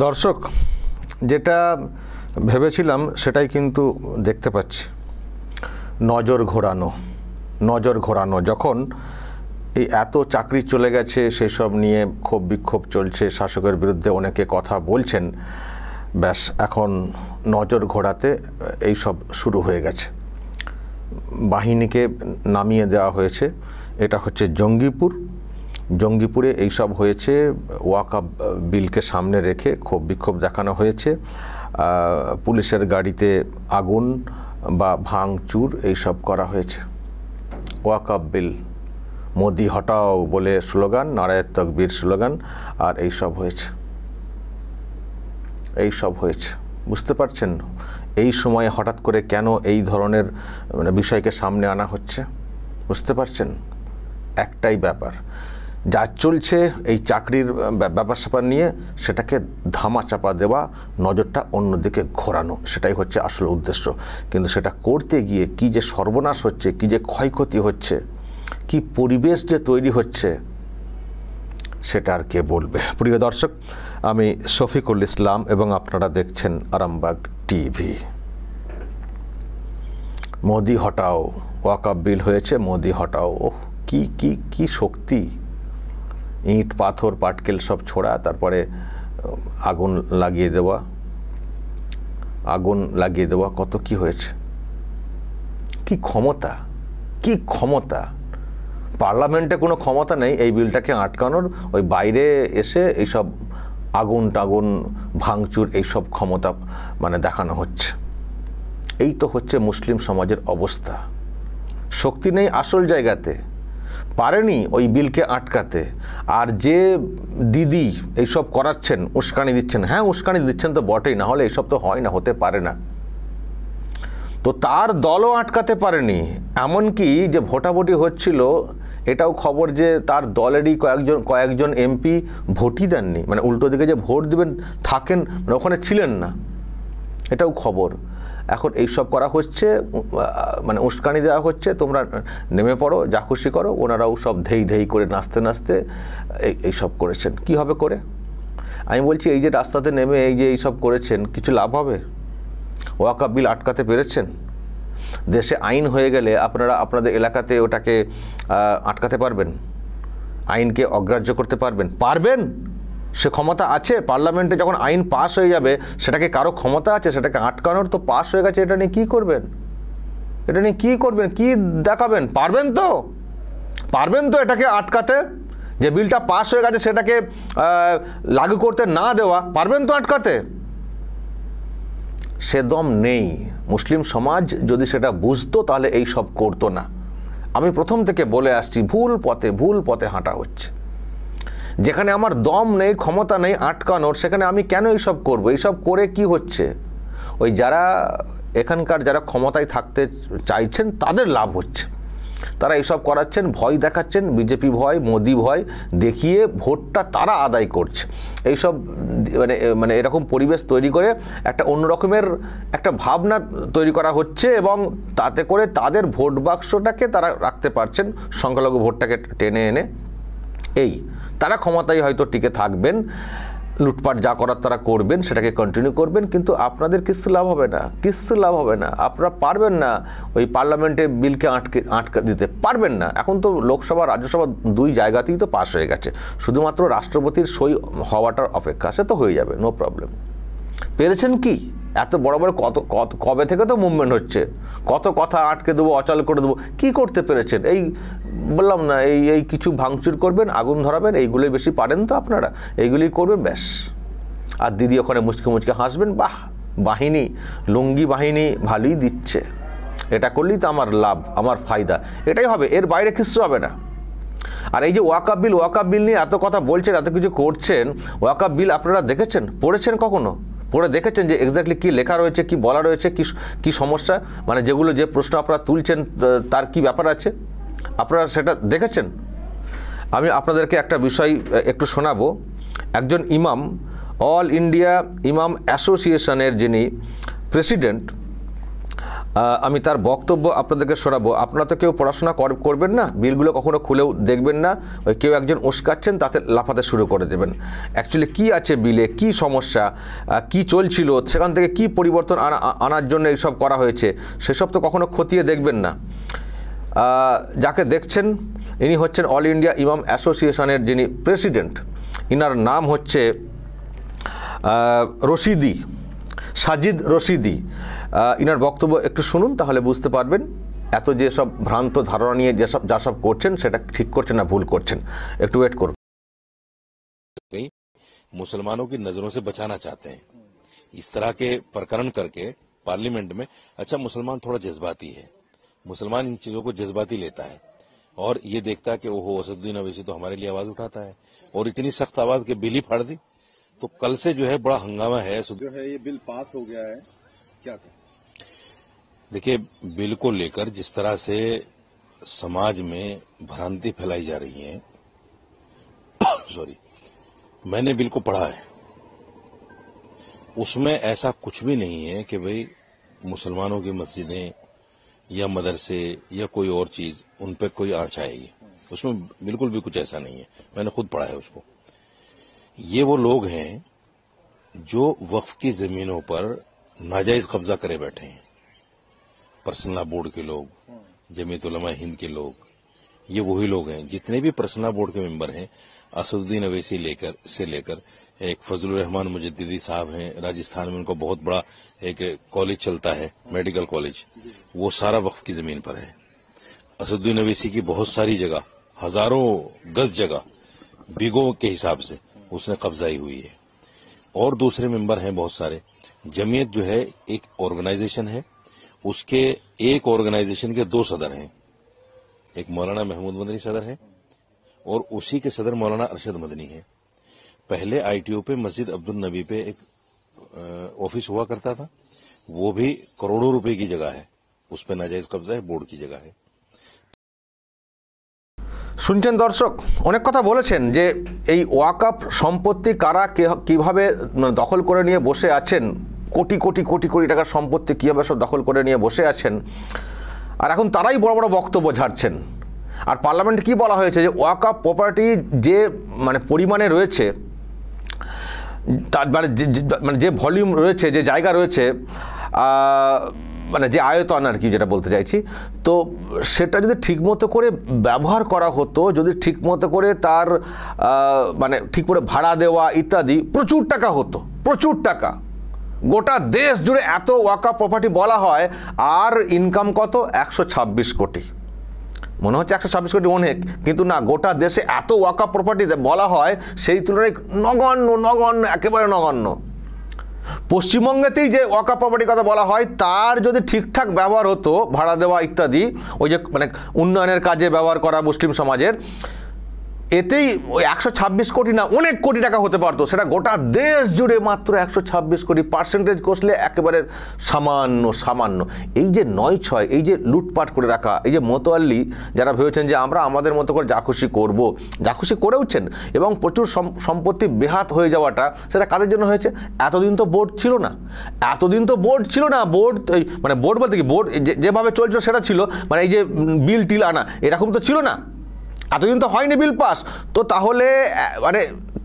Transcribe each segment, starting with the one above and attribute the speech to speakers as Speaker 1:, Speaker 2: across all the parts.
Speaker 1: দর্শক, যেটা ভেবেছিলাম সেটাই কিন্তু দেখতে পাচ্ছি। নজর ঘোরানো যখন এই এত চাকরি চলে গেছে সেসব নিয়ে ক্ষোভ বিক্ষোভ চলছে, শাসকের বিরুদ্ধে অনেকে কথা বলছেন, ব্যাস এখন নজর ঘোরাতে এই সব শুরু হয়ে গেছে। বাহিনীকে নামিয়ে দেওয়া হয়েছে। এটা হচ্ছে জঙ্গিপুরে এইসব হয়েছে। ওয়াকফ বিলকে সামনে রেখে ক্ষোভ বিক্ষোভ দেখানো হয়েছে। পুলিশের গাড়িতে আগুন বা ভাঙচুর এইসব করা হয়েছে। ওয়াকফ বিল, মোদি হটাও বলে স্লোগান, নারায়ে তাকবীর স্লোগান, আর এইসব হয়েছে। বুঝতে পারছেন এই সময়ে হঠাৎ করে কেন এই ধরনের বিষয়কে সামনে আনা হচ্ছে? বুঝতে পারছেন? একটাই ব্যাপার, যা চলছে এই চাকরির ব্যাপার স্যাপার নিয়ে সেটাকে ধামাচাপা দেওয়া, নজরটা অন্যদিকে ঘোরানো, সেটাই হচ্ছে আসল উদ্দেশ্য। কিন্তু সেটা করতে গিয়ে কি যে সর্বনাশ হচ্ছে, কি যে ক্ষয়ক্ষতি হচ্ছে, কি পরিবেশ যে তৈরি হচ্ছে, সেটা আর কে বলবে। প্রিয় দর্শক, আমি শফিকুল ইসলাম এবং আপনারা দেখছেন আরামবাগ টিভি। মোদি হটাও, ওয়াকফ বিল হয়েছে, মোদি হটাও। ওহ, কি শক্তি! ইট পাথর পাটকেল সব ছোড়া, তারপরে আগুন লাগিয়ে দেওয়া, কত কি হয়েছে। কি ক্ষমতা! পার্লামেন্টে কোনো ক্ষমতা নেই এই বিলটাকে আটকানোর। ওই বাইরে এসে এইসব আগুন টাগুন ভাঙচুর এইসব ক্ষমতা দেখানো হচ্ছে। এই তো হচ্ছে মুসলিম সমাজের অবস্থা। শক্তি নেই আসল জায়গাতে, পারেনি ওই বিলকে আটকাতে। আর যে দিদি এইসব করাচ্ছেন, উস্কানি দিচ্ছেন, হ্যাঁ উস্কানি দিচ্ছেন তো বটেই, না হলে এইসব তো হয় না, হতে পারে না। তো তার দলও আটকাতে পারেনি। এমনকি যে ভোটাভুটি হচ্ছিল, এটাও খবর যে তার দলেরই কয়েকজন এমপি ভোটই দেননি, উল্টো দিকে যে ভোট দিবেন থাকেন, ওখানে ছিলেন না, এটাও খবর। এখন এইসব করা হচ্ছে, উস্কানি দেওয়া হচ্ছে, তোমরা নেমে পড়ো, যা খুশি করো। ওনারাও সব ধেই করে নাচতে এইসব করেছেন। কি হবে করে? আমি বলছি, এই যে রাস্তাতে নেমে এই যে এইসব করেছেন, কিছু লাভ হবে? ওয়াকফ বিল আটকাতে পেরেছেন? দেশে আইন হয়ে গেলে আপনারা আপনাদের এলাকাতে ওটাকে আটকাতে পারবেন? আইনকে অগ্রাহ্য করতে পারবেন? সে ক্ষমতা আছে? পার্লামেন্টে যখন আইন পাস হয়ে যাবে, সেটাকে কারো ক্ষমতা আছে সেটাকে আটকানোর? তো পাস হয়ে গেছে, এটা নিয়ে কী করবেন? কি দেখাবেন? পারবেন তো এটাকে আটকাতে? যে বিলটা পাস হয়ে গেছে সেটাকে লাগু করতে না দেওয়া, পারবেন তো আটকাতে? সে দম নেই। মুসলিম সমাজ যদি সেটা বুঝতো তাহলে এই সব করতো না। আমি প্রথম থেকে বলে আসছি, ভুল পথে হাঁটা হচ্ছে। যেখানে আমার দম নেই, ক্ষমতা নেই আটকানোর, সেখানে আমি কেন এইসব করব? এইসব করে কি হচ্ছে? ওই এখানকার যারা ক্ষমতায় থাকতে চাইছেন তাদের লাভ হচ্ছে। তারা এইসব করাচ্ছেন, ভয় দেখাচ্ছেন, বিজেপি ভয়, মোদি ভয় দেখিয়ে ভোটটা তারা আদায় করছে। এইসব এরকম পরিবেশ তৈরি করে একটা অন্যরকমের একটা ভাবনা তৈরি করা হচ্ছে, এবং তাতে করে তাদের ভোট বাক্সটাকে তারা রাখতে পারছেন, সংখ্যালঘু ভোটটাকে টেনে এনে। তারা ক্ষমতায় হয়তো টিকে থাকবেন, লুটপাট যা করার তারা করবেন, সেটাকে কন্টিনিউ করবেন, কিন্তু আপনাদের কিচ্ছু লাভ হবে না। আপনারা পারবেন না ওই পার্লামেন্টে বিলকে আটকে দিতে, পারবেন না। এখন তো লোকসভা রাজ্যসভা দুই জায়গাতেই তো পাস হয়ে গেছে, শুধুমাত্র রাষ্ট্রপতির সই হওয়াটার অপেক্ষা, সে তো হয়ে যাবে, নো প্রবলেম। পেরেছেন কি? এত বড় কবে থেকে তো মুভমেন্ট হচ্ছে, কত কথা আটকে দেবো, অচল করে দেবো, কি করতে পেরেছেন? এই বললাম না, এই কিছু ভাঙচুর করবেন, আগুন ধরাবেন, এইগুলোই বেশি পারেন তো আপনারা, এইগুলোই করবেন ব্যাস। আর দিদি ওখানে মুচকে হাসবেন, বাহ বাহিনী, লুঙ্গি বাহিনী ভালোই দিচ্ছে, এটা করলেই তো আমার লাভ, আমার ফায়দা, এটাই হবে, এর বাইরে কিছু হবে না। আর এই যে ওয়াকফ বিল নিয়ে এত কথা বলছেন, এত কিছু করছেন, ওয়াকফ বিল আপনারা দেখেছেন, পড়েছেন কখনো? পড়ে দেখেছেন যে এক্স্যাক্টলি কী লেখা রয়েছে, কি বলা রয়েছে, কি সমস্যা, যে প্রশ্ন আপনারা তুলছেন তার কি ব্যাপার আছে? আপনারা সেটা দেখেছেন? আমি আপনাদেরকে একটা বিষয় একটু শোনাবো। একজন ইমাম, অল ইন্ডিয়া ইমাম অ্যাসোসিয়েশনের যিনি প্রেসিডেন্ট, আমি তার বক্তব্য আপনাদেরকে শোনাবো। আপনারা তো কেউ পড়াশোনা করবেন না, বিলগুলো কখনো খুলেও দেখবেন না, ওই কেউ একজন উস্কাচ্ছেন তাতে লাফাতে শুরু করে দেবেন। অ্যাকচুয়ালি কি আছে বিলে, কি সমস্যা, কি চলছিল, সেখান থেকে কি পরিবর্তন আনার জন্য এইসব করা হয়েছে, সেসব তো কখনো খতিয়ে দেখবেন না। যাকে দেখছেন ইনি হচ্ছেন অল ইন্ডিয়া ইমাম অ্যাসোসিয়েশনের যিনি প্রেসিডেন্ট, ইনার নাম হচ্ছে রশিদি, সাজিদ রশিদি। ইনার বক্তব্য একটু শুনুন, তাহলে বুঝতে পারবেন এত যে সব ভ্রান্ত ধারণা নিয়ে যা সব করছেন সেটা ঠিক করছেন না ভুল করছেন। একটু ওয়েট করুন।
Speaker 2: मुसलमानों की नजरों से बचाना चाहते हैं इस तरह के प्रकरण करके पार्लियामेंट में। अच्छा, मुसलमान थोड़ा जज्बाती है, मुसलमान इन चीजों को जज्बाती लेता है और ये देखता है कि ओहो असदुद्दीन अवैसी तो हमारे लिए आवाज उठाता है, और इतनी सख्त आवाज के बिल ही फाड़ दी। तो कल से जो है बड़ा हंगामा है।
Speaker 3: जो है ये बिल पास हो गया है, क्या कहें?
Speaker 2: देखिए, बिल को लेकर जिस तरह से समाज में भ्रांति फैलाई जा रही है, सॉरी, मैंने बिल को पढ़ा है, उसमें ऐसा कुछ भी नहीं है कि भाई मुसलमानों की मस्जिदें या मदरसे या कोई और चीज उन पर कोई आंच आएगी, उसमें बिल्कुल भी कुछ ऐसा नहीं है। मैंने खुद पढ़ा है उसको। ये वो लोग हैं जो वक्फ की जमीनों पर नाजायज कब्जा करे बैठे हैं, पर्सनल बोर्ड के लोग, जमीयत उलमा हिंद के लोग, ये वही लोग हैं। जितने भी पर्सनल बोर्ड के मेंबर हैं, असदुद्दीन अवैसी से लेकर एक फजलुर रहमान मुजद्दिदी साहब हैं, राजस्थान में उनका बहुत बड़ा एक कॉलेज चलता है, मेडिकल कॉलेज, वो सारा वक्फ की जमीन पर है। असदुद्दीन अवैसी की बहुत सारी जगह, हजारों गज जगह बीघों के हिसाब से उसने कब्जाई हुई है। और दूसरे मेंबर हैं बहुत सारे। जमीयत जो है एक ऑर्गेनाइजेशन है, उसके एक ऑर्गेनाइजेशन के 2 सदर हैं, एक मौलाना महमूद मदनी सदर है और उसी के सदर मौलाना अरशद मदनी है। पहले आईटीओ पे मस्जिद अब्दुल नबी पे एक ऑफिस हुआ करता था, वो भी करोड़ों रुपए की जगह है, उस पर नाजायज कब्जा है, बोर्ड की जगह है।
Speaker 1: শুনছেন দর্শক, অনেক কথা বলেছেন যে এই ওয়াকফ সম্পত্তি কারা কিভাবে দখল করে নিয়ে বসে আছেন, কোটি কোটি কোটি কোটি টাকার সম্পত্তি কীভাবে সব দখল করে নিয়ে বসে আছেন, আর এখন তারাই বড় বড় বক্তব্য ঝাড়ছেন। আর পার্লামেন্টে কি বলা হয়েছে যে ওয়াকফ প্রপার্টি যে পরিমাণে রয়েছে, তার যে ভলিউম রয়েছে, যে জায়গা রয়েছে, যে আয়তন আর কি, যেটা বলতে চাইছি, তো সেটা যদি ঠিকমতো করে ব্যবহার করা হতো, যদি ঠিকমতো করে তার ঠিক করে ভাড়া দেওয়া ইত্যাদি, প্রচুর টাকা হতো, প্রচুর টাকা। গোটা দেশ জুড়ে এত ওয়াকফ প্রপার্টি বলা হয়, আর ইনকাম কত? 126 কোটি। মনে হচ্ছে 126 কোটি অনেক, কিন্তু না, গোটা দেশে এত ওয়াকফ প্রপার্টি বলা হয়, সেই তুলনায় নগণ্য, নগণ্য, একেবারে নগণ্য। পশ্চিমবঙ্গেতেই যে ওয়াকফ প্রপার্টির কথা বলা হয়, তার যদি ঠিকঠাক ব্যবহার হতো, ভাড়া দেওয়া ইত্যাদি, ওই যে উন্নয়নের কাজে ব্যবহার করা মুসলিম সমাজের, এতেই ওই 126 কোটি না, অনেক কোটি টাকা হতে পারতো। সেটা গোটা দেশ জুড়ে মাত্র 126 কোটি। পার্সেন্টেজ কষলে একেবারে সামান্য সামান্য। এই যে 9-6, এই যে লুটপাট করে রাখা, এই যে মতোয়াল্লি যারা ভেবেছেন যে আমরা আমাদের মতো করে যা খুশি করব, যা খুশি করেওছেন, এবং প্রচুর সম্পত্তি বেহাত হয়ে যাওয়াটা, সেটা কাদের জন্য হয়েছে? এতদিন তো বোর্ড ছিল না, এতদিন তো বোর্ড ছিল না। বোর্ড বোর্ড বলতে কি, বোর্ড যেভাবে চলছিল সেটা ছিল, এই যে বিল টিল আনা, এরকম তো ছিল না, এতদিন তো হয়নি বিল পাস। তো তাহলে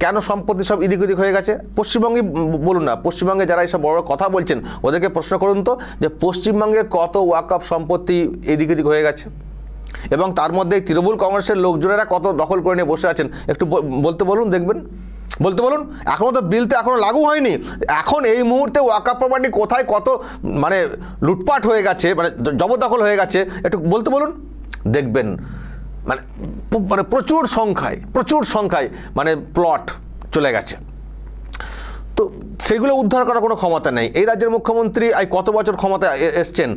Speaker 1: কেন সম্পত্তি সব এদিক ওদিক হয়ে গেছে? পশ্চিমবঙ্গে বলুন না, পশ্চিমবঙ্গে যারা এইসব বড় কথা বলছেন ওদেরকে প্রশ্ন করুন তো, যে পশ্চিমবঙ্গে কত ওয়াকফ সম্পত্তি এদিক ওদিক হয়ে গেছে, এবং তার মধ্যে তৃণমূল কংগ্রেসের লোকজনেরা কত দখল করে নিয়ে বসে আছেন, একটু বলতে বলুন, দেখবেন, বলতে বলুন। এখনও তো বিল তো এখনও লাগু হয়নি। এখন এই মুহূর্তে ওয়াকফ প্রপার্টি কোথায় কত লুটপাট হয়ে গেছে, জবরদখল হয়ে গেছে, একটু বলতে বলুন, দেখবেন প্রচুর সংখ্যায় প্লট চলে গেছে। তো সেগুলো উদ্ধার করার কোনো ক্ষমতা নেই। এই রাজ্যের মুখ্যমন্ত্রী কত বছর ক্ষমতায় এসছেন,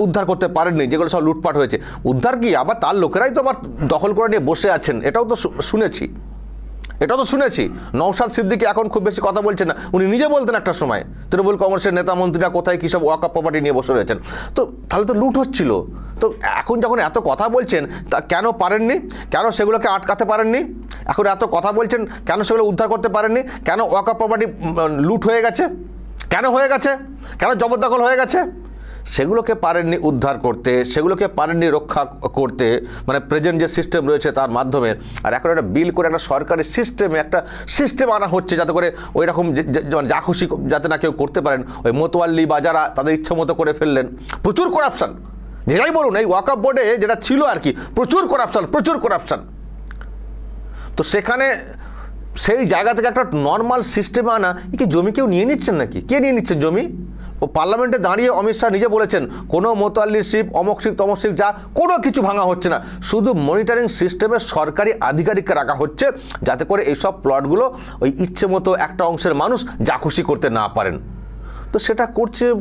Speaker 1: উদ্ধার করতে পারেননি, যেগুলো সব লুটপাট হয়েছে। উদ্ধার কি, আবার তার লোকেরাই তো আবার দখল করে নিয়ে বসে আছেন, এটাও তো শুনেছি। নওশাদ সিদ্দিকী এখন খুব বেশি কথা বলছেন না, উনি নিজে বলতেন একটা সময় তৃণমূল কংগ্রেসের নেতা মন্ত্রীরা কোথায় কী সব ওয়াকফ প্রপার্টি নিয়ে বসে রয়েছেন। তো তাহলে তো লুট হচ্ছিল। তো এখন যখন এত কথা বলছেন, তা কেন পারেননি? কেন সেগুলোকে আটকাতে পারেননি? এখন এত কথা বলছেন, কেন সেগুলো উদ্ধার করতে পারেননি? কেন ওয়াকফ প্রপার্টি লুট হয়ে গেছে, কেন হয়ে গেছে, কেন জবরদখল হয়ে গেছে? সেগুলোকে পারেননি উদ্ধার করতে, সেগুলোকে পারেননি রক্ষা করতে, মানে প্রেজেন্ট যে সিস্টেম রয়েছে তার মাধ্যমে। আর এখন একটা বিল করে একটা সরকারি সিস্টেমে একটা সিস্টেম আনা হচ্ছে যাতে করে ওই রকম যা খুশি যাতে না কেউ করতে পারেন। ওই মোতওয়াল্লি বা যারা তাদের ইচ্ছা মতো করে ফেললেন। প্রচুর করাপশান, যেটাই বলুন, এই ওয়াকফ বোর্ডে যেটা ছিল আর কি, প্রচুর করাপশান। তো সেখানে সেই জায়গা থেকে একটা নর্মাল সিস্টেমে আনা, কি জমি কেউ নিয়ে নিচ্ছেন নাকি? কে নিয়ে নিচ্ছেন জমি? ও পার্লামেন্টে দাঁড়িয়ে অমিত শাহ নিজে বলেছেন কোনো মোতাল্লি শিপ, অমক শিপ, তমক শিপ, যা কোনো কিছু ভাঙা হচ্ছে না, শুধু মনিটরিং সিস্টেমে সরকারি আধিকারিককে রাখা হচ্ছে যাতে করে এইসব প্লটগুলো ওই ইচ্ছে মতো একটা অংশের মানুষ যা খুশি করতে না পারেন। তো সেটা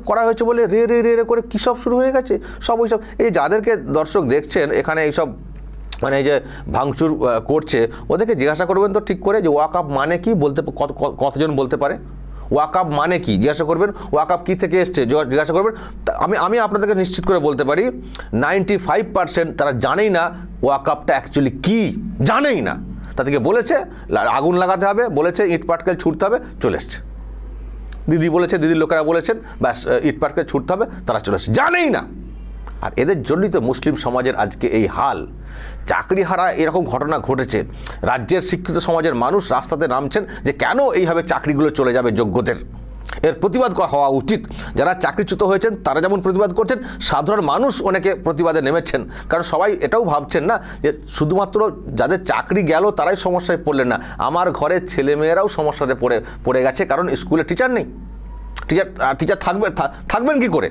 Speaker 1: করা হয়েছে বলে রে রে রে রে করে কী সব শুরু হয়ে গেছে সব ওইসব। এই যাদেরকে দর্শক দেখছেন এখানে এইসব মানে এই যে ভাঙচুর করছে, ওদেরকে জিজ্ঞাসা করবেন তো ঠিক করে যে ওয়াকফ মানে কি, বলতে কতজন বলতে পারে? ওয়াকফ মানে কি জিজ্ঞাসা করবেন, ওয়াকফ কী থেকে এসছে জিজ্ঞাসা করবেন। আমি আপনাদেরকে নিশ্চিত করে বলতে পারি 95% তারা জানেই না ওয়াকফটা অ্যাকচুয়ালি কী, জানেই না। তাদেরকে বলেছে আগুন লাগাতে হবে, বলেছে ইট পাটকেল ছুটতে হবে, চলে এসছে। দিদি বলেছে, দিদির লোকেরা বলেছেন ব্যাস ইট পাটকেল ছুটতে হবে, তারা চলে এসছে, জানেই না। আর এদের জন্যই তো মুসলিম সমাজের আজকে এই হাল। চাকরি হারা এরকম ঘটনা ঘটেছে, রাজ্যের শিক্ষিত সমাজের মানুষ রাস্তাতে নামছেন যে কেন এইভাবে চাকরিগুলো চলে যাবে যোগ্যদের। এর প্রতিবাদ হওয়া উচিত। যারা চাকরিচ্যুত হয়েছেন তারা যেমন প্রতিবাদ করছেন, সাধারণ মানুষ অনেকে প্রতিবাদে নেমেছেন। কারণ সবাই এটাও ভাবছেন না যে শুধুমাত্র যাদের চাকরি গেল তারাই সমস্যায় পড়লেন না, আমার ঘরের ছেলেমেয়েরাও সমস্যাতে পড়ে গেছে। কারণ স্কুলে টিচার নেই, টিচার থাকবেন কি করে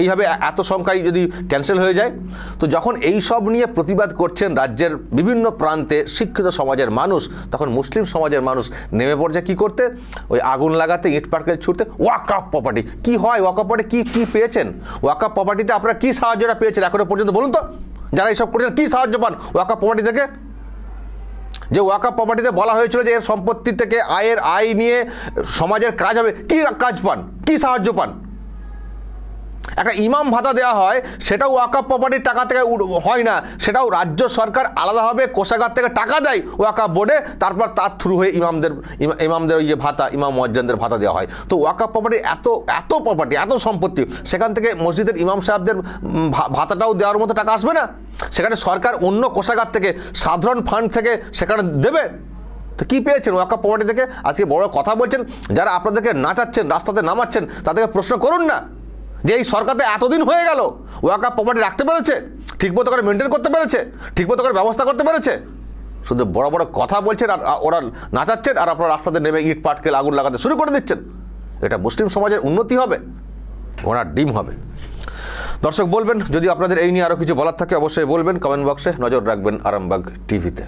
Speaker 1: এইভাবে এত সংখ্যায় যদি ক্যান্সেল হয়ে যায়? তো যখন এই সব নিয়ে প্রতিবাদ করছেন রাজ্যের বিভিন্ন প্রান্তে শিক্ষিত সমাজের মানুষ, তখন মুসলিম সমাজের মানুষ নেমে পড়ছে কি করতে? ওই আগুন লাগাতে, ইট পাটকেল ছুটতে। ওয়াকফ প্রপার্টি কি হয়? ওয়াকফ প্রপার্টি কি পেয়েছেন? ওয়াকফ প্রপার্টিতে আপনারা কি সাহায্যটা পেয়েছেন এখনো পর্যন্ত বলুন তো? যারা এইসব করছেন কি সাহায্য পান ওয়াকফ প্রপার্টি থেকে? যে ওয়াকফ প্রপার্টিতে বলা হয়েছিল যে এর সম্পত্তি থেকে আয় নিয়ে সমাজের কাজ হবে, কি কাজ পান, কি সাহায্য পান? একটা ইমাম ভাতা দেওয়া হয়, সেটাও ওয়াকফ প্রপার্টির টাকা থেকে হয় না, সেটাও রাজ্য সরকার আলাদাভাবে কোষাগার থেকে টাকা দেয় ওয়াকফ বোর্ডে, তারপর তার থ্রু হয়ে ইমামদের ওই যে ভাতা, ইমাম মুয়াজ্জিনদের ভাতা দেওয়া হয়। তো ওয়াকফ প্রপার্টি এত প্রপার্টি, এত সম্পত্তি, সেখান থেকে মসজিদের ইমাম সাহেবদের ভাতাটাও দেওয়ার মতো টাকা আসবে না? সেখানে সরকার অন্য কোষাগার থেকে, সাধারণ ফান্ড থেকে সেখানে দেবে। তো কী পেয়েছেন ওয়াকফ প্রপার্টি থেকে? আজকে বড় কথা বলছেন, যারা আপনাদেরকে নাচাচ্ছেন, রাস্তাতে নামাচ্ছেন, তাদেরকে প্রশ্ন করুন না যে এই সরকারতে এতদিন হয়ে গেল ওয়াকফ প্রপার্টি রাখতে পেরেছে, ঠিকমতো করে মেনটেন করতে পেরেছে, ঠিকমতো করে ব্যবস্থা করতে পেরেছে? শুধু বড় বড় কথা বলছেন আর ওরা নাচাচ্ছেন, আর আপনারা রাস্তাতে নেমে ইট পাটকেল আগুন লাগাতে শুরু করে দিচ্ছেন। এটা মুসলিম সমাজের উন্নতি হবে? ঘোড়ার ডিম হবে। দর্শক বলবেন, যদি আপনাদের এই নিয়ে আরও কিছু বলার থাকে অবশ্যই বলবেন, কমেন্ট বক্সে নজর রাখবেন আরামবাগ টিভিতে।